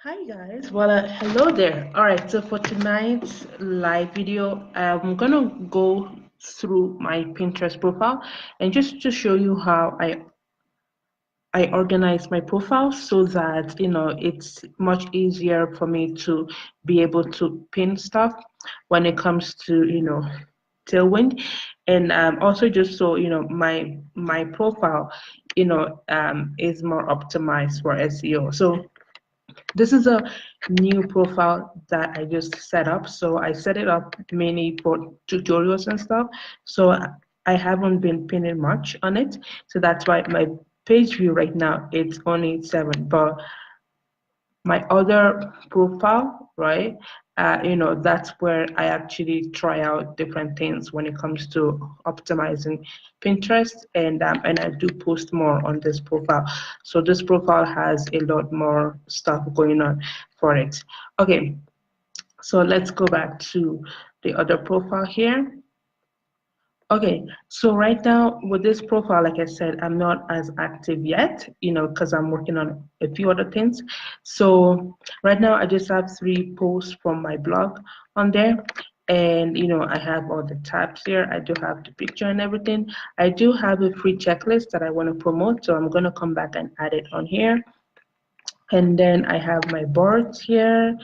Hi guys, hello there. All right, so for tonight's live video, I'm gonna go through my Pinterest profile and just to show you how I organize my profile so that it's much easier for me to be able to pin stuff when it comes to Tailwind, and also just so my profile is more optimized for SEO. So this is a new profile that I just set up. So I set it up mainly for tutorials and stuff. So I haven't been pinning much on it. So that's why my page view right now it's only 7. But my other profile, right? That's where I actually try out different things when it comes to optimizing Pinterest, and I do post more on this profile. So this profile has a lot more stuff going on for it. Okay, so let's go back to the other profile here. Okay, so right now with this profile, like I said, I'm not as active yet, because I'm working on a few other things. So right now I just have 3 posts from my blog on there. And I have all the tabs here. I do have the picture and everything. I do have a free checklist that I want to promote, so I'm going to come back and add it on here. And then I have my boards here,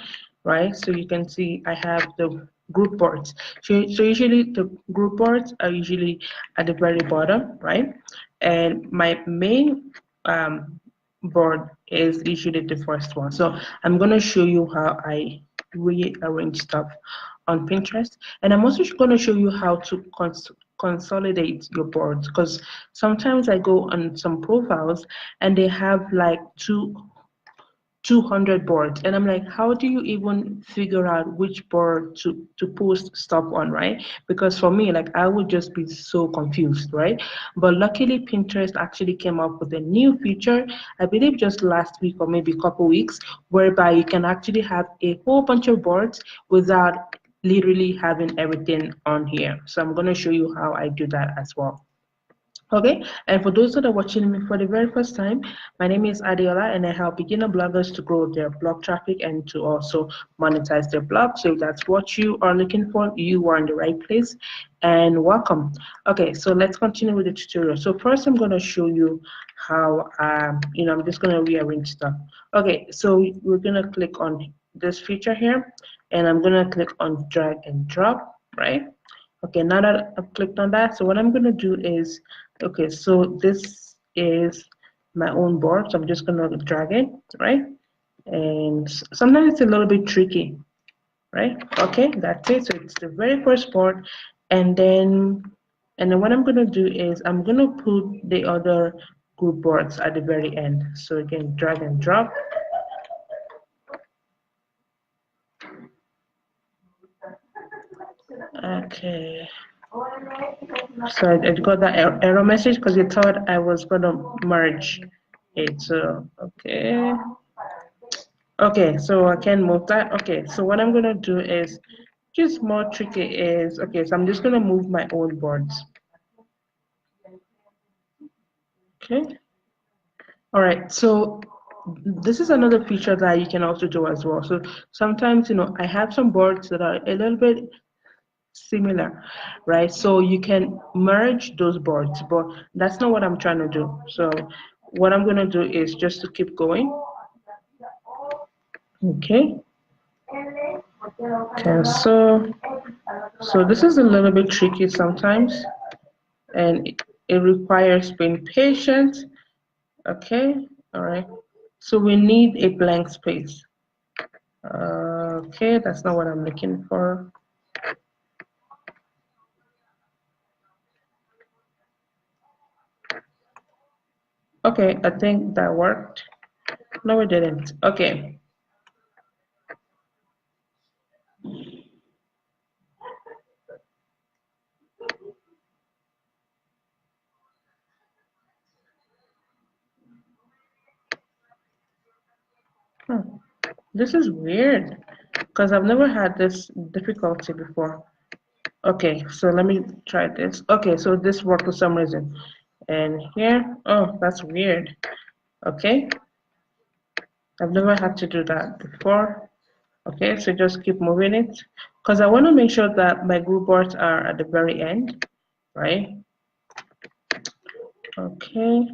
right? So you can see I have the group boards. So usually the group boards are usually at the very bottom, right? And my main board is usually the first one. So I'm going to show you how I rearrange stuff on Pinterest. And I'm also going to show you how to consolidate your boards, because sometimes I go on some profiles and they have like 200 boards, and I'm like, how do you even figure out which board to post stuff on, right? Because for me, like, I would just be so confused, right? But luckily Pinterest actually came up with a new feature, I believe just last week or maybe a couple weeks, whereby you can actually have a whole bunch of boards without literally having everything on here. So I'm going to show you how I do that as well. Okay, and for those that are watching me for the very first time, my name is Adiola and I help beginner bloggers to grow their blog traffic and to also monetize their blog. So if that's what you are looking for, you are in the right place, and welcome. Okay, so let's continue with the tutorial. So first I'm going to show you how, I'm just going to rearrange stuff. Okay, so we're going to click on this feature here, and I'm going to click on drag and drop, right? Okay, now that I've clicked on that, so what I'm going to do is, okay, so this is my own board, so I'm just going to drag it, right? And sometimes it's a little bit tricky, right? Okay, that's it. So it's the very first board, and then what I'm going to do is I'm going to put the other group boards at the very end. So again, drag and drop. Okay. So I got that error message because it thought I was going to merge it. So, okay. Okay, so I can move that. Okay, so what I'm going to do is just more tricky is, okay, so I'm just going to move my own boards. Okay. All right, so this is another feature that you can also do as well. So sometimes, I have some boards that are a little bit similar, right? So you can merge those boards, but that's not what I'm trying to do. So what I'm going to do is just to keep going. Okay. Okay, so this is a little bit tricky sometimes, and it requires being patient. Okay, all right. So we need a blank space. Okay, that's not what I'm looking for. Okay, I think that worked. No, it didn't. Okay. This is weird because I've never had this difficulty before. Okay, so let me try this. Okay, so this worked for some reason. And here, oh, that's weird. Okay, I've never had to do that before. Okay, so just keep moving it because I want to make sure that my group boards are at the very end, right? Okay,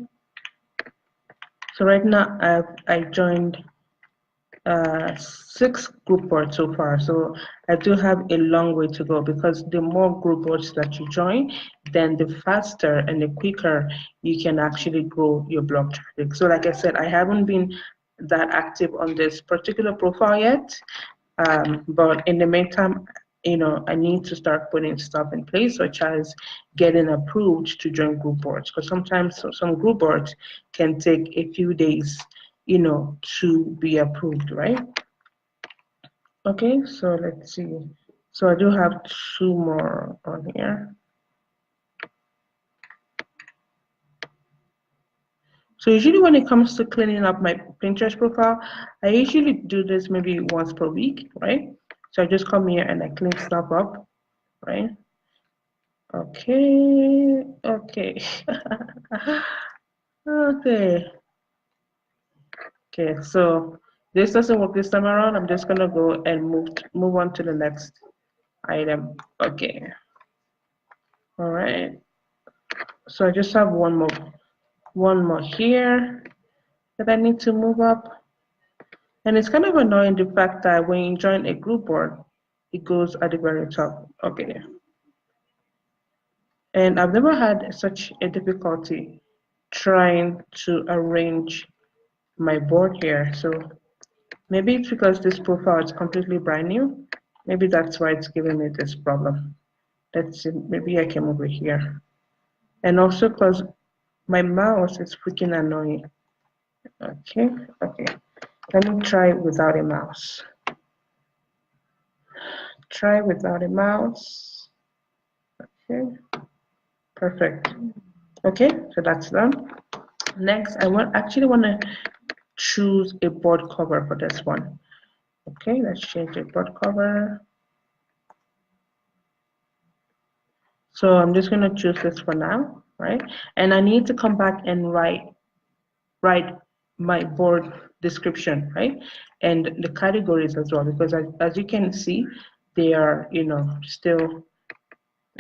so right now I joined 6 group boards so far, so I do have a long way to go because the more group boards that you join, then the faster and the quicker you can actually grow your blog traffic. So like I said, I haven't been that active on this particular profile yet, but in the meantime, I need to start putting stuff in place, such as getting approved to join group boards, because sometimes some group boards can take a few days, to be approved, right? Okay, so let's see. So I do have 2 more on here. So usually when it comes to cleaning up my Pinterest profile, I usually do this maybe once per week, right? So I just come here and I clean stuff up, right? Okay, okay. Okay. Okay, so this doesn't work this time around. I'm just gonna go and move on to the next item. Okay. All right. So I just have one more here that I need to move up. And it's kind of annoying the fact that when you join a group board, it goes at the very top. Okay. And I've never had such a difficulty trying to arrange my board here. So maybe it's because this profile is completely brand new. Maybe that's why it's giving me this problem. Let's see, maybe I can move it here. And also because my mouse is freaking annoying. Okay, okay. Let me try without a mouse. Try without a mouse. Okay, perfect. Okay, so that's done. Next, I actually want to choose a board cover for this one. Okay, let's change the board cover. So I'm just going to choose this for now, right? And I need to come back and write my board description, right? And the categories as well, because as you can see, they are, still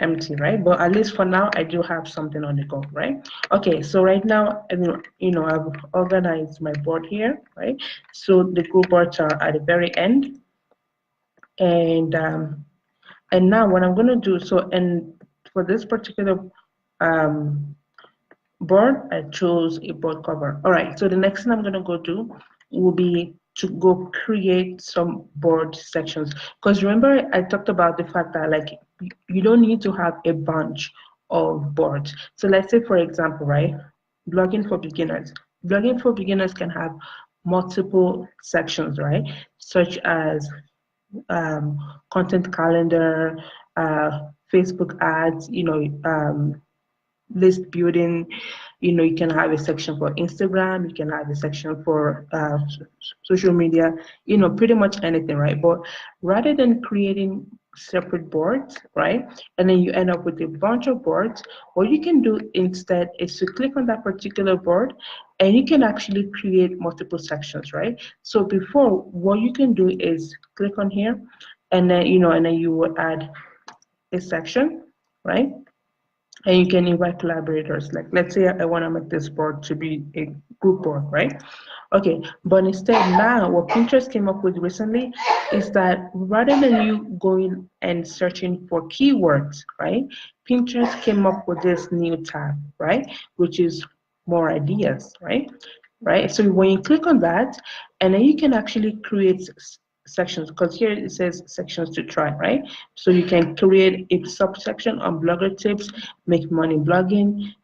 empty, right? But at least for now, I do have something on the go, right? Okay, so right now, I've organized my board here, right? So the group boards are at the very end, and now what I'm going to do, so and for this particular board, I chose a board cover. All right, so the next thing I'm going to go do will be to go create some board sections, because remember I talked about the fact that like you don't need to have a bunch of boards. So let's say, for example, right, blogging for beginners. Blogging for beginners can have multiple sections, right, such as content calendar, Facebook ads, list building. You can have a section for Instagram, you can have a section for social media, pretty much anything, right? But rather than creating separate boards, right, and then you end up with a bunch of boards, what you can do instead is to click on that particular board and you can actually create multiple sections, right? So before, what you can do is click on here and then you will add a section, right? And you can invite collaborators. Like, let's say I want to make this board to be a group board, right? Okay, but instead now what Pinterest came up with recently is that rather than you going and searching for keywords, right, Pinterest came up with this new tab, right, which is more ideas, right? So when you click on that, and then you can actually create sections, because here it says sections to try, right? So you can create a subsection on blogger tips, make money blogging,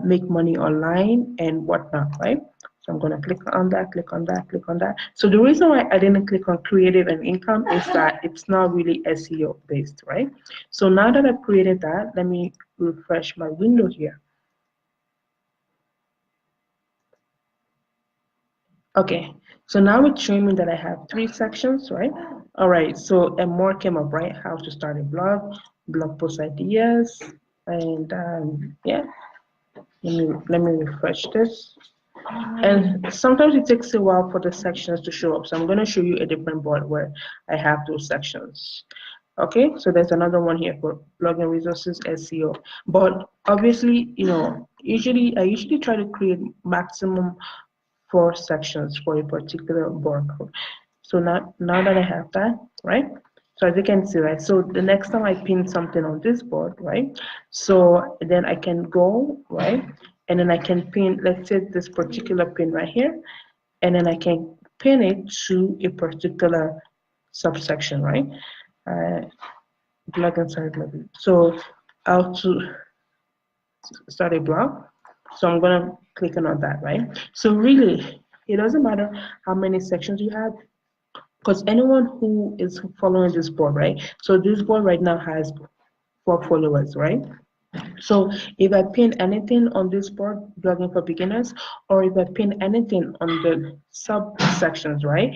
make money online, and whatnot, right? So I'm going to click on that, click on that, click on that. So the reason why I didn't click on creative and income is that it's not really SEO based, right? So now that I've created that, let me refresh my window here. Okay, so now it's showing me that I have 3 sections, right? All right, so and more came up, right? How to start a blog post ideas, and yeah. Let me refresh this. And sometimes it takes a while for the sections to show up. So I'm going to show you a different board where I have those sections. Okay, so there's another one here for blogging resources SEO. But obviously, I usually try to create maximum 4 sections for a particular board code. So now that I have that, right? So as you can see, right? So the next time I pin something on this board, right? So then I can go, right? And then I can pin, let's say this particular pin right here, and then I can pin it to a particular subsection, right? Blog and start blog. So how to start a blog. So I'm gonna click on that, right? So really, it doesn't matter how many sections you have, because anyone who is following this board, right? So this board right now has 4 followers, right? So if I pin anything on this board, blogging for beginners, or if I pin anything on the subsections, right?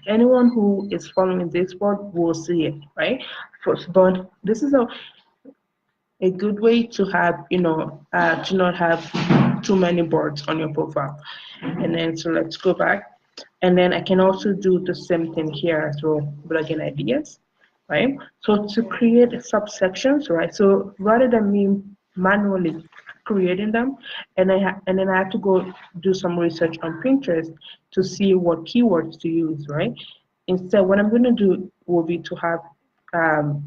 Anyone who is following this board will see it, right? First, but this is a good way to have, to not have too many boards on your profile. And then, so let's go back. And then I can also do the same thing here as well, blogging ideas, right? So to create subsections, right? So rather than me manually creating them, and then I have to go do some research on Pinterest to see what keywords to use, right? Instead, what I'm going to do will be to have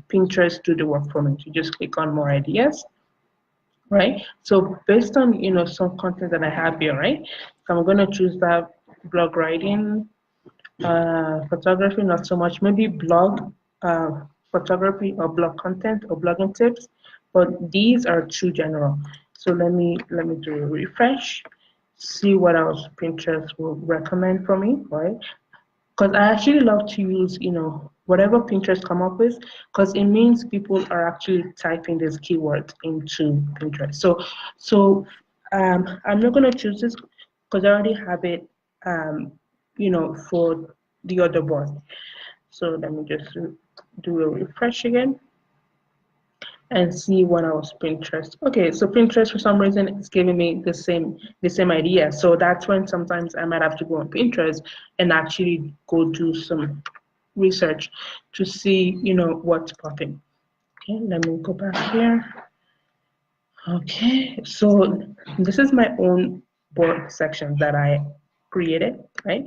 Pinterest do the work for me. To just click on more ideas, right? So based on some content that I have here, right? So I'm going to choose that blog writing, photography, not so much. Maybe blog photography or blog content or blogging tips, but these are too general. So let me do a refresh, see what else Pinterest will recommend for me, right? Because I actually love to use, whatever Pinterest come up with, because it means people are actually typing this keyword into Pinterest. So I'm not going to choose this because I already have it, for the other board. So let me just do a refresh again and see what else Pinterest. Okay, so Pinterest for some reason is giving me the same idea. So that's when sometimes I might have to go on Pinterest and actually go do some research to see, what's popping. Okay, let me go back here. Okay, so this is my own board section that I created, right?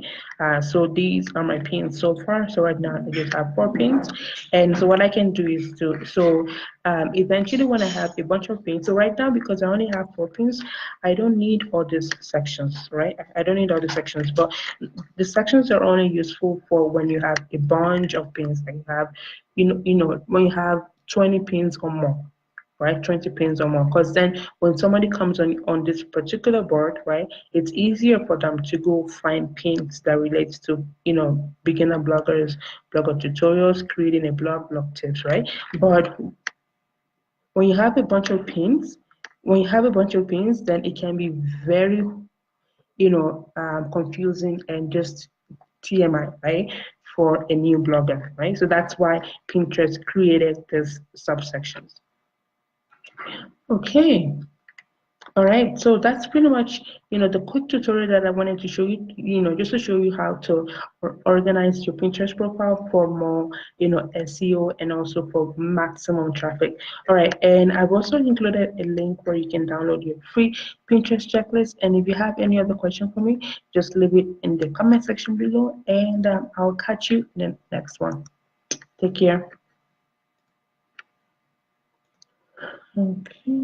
So these are my pins so far. So right now I just have 4 pins. And so what I can do is eventually when I have a bunch of pins, so right now because I only have 4 pins, I don't need all these sections, right? I don't need all the sections, but the sections are only useful for when you have a bunch of pins, like you have, when you have 20 pins or more, right? 20 pins or more, because then when somebody comes on this particular board, right, it's easier for them to go find pins that relates to, beginner bloggers, blogger tutorials, creating a blog tips, right? But when you have a bunch of pins, then it can be very, confusing and just TMI, right, for a new blogger, right? So that's why Pinterest created this subsections. Okay. All right, so that's pretty much, the quick tutorial that I wanted to show you, just to show you how to organize your Pinterest profile for more, SEO and also for maximum traffic. All right, and I've also included a link where you can download your free Pinterest checklist. And if you have any other question for me, just leave it in the comment section below, and I'll catch you in the next one. Take care. Okay.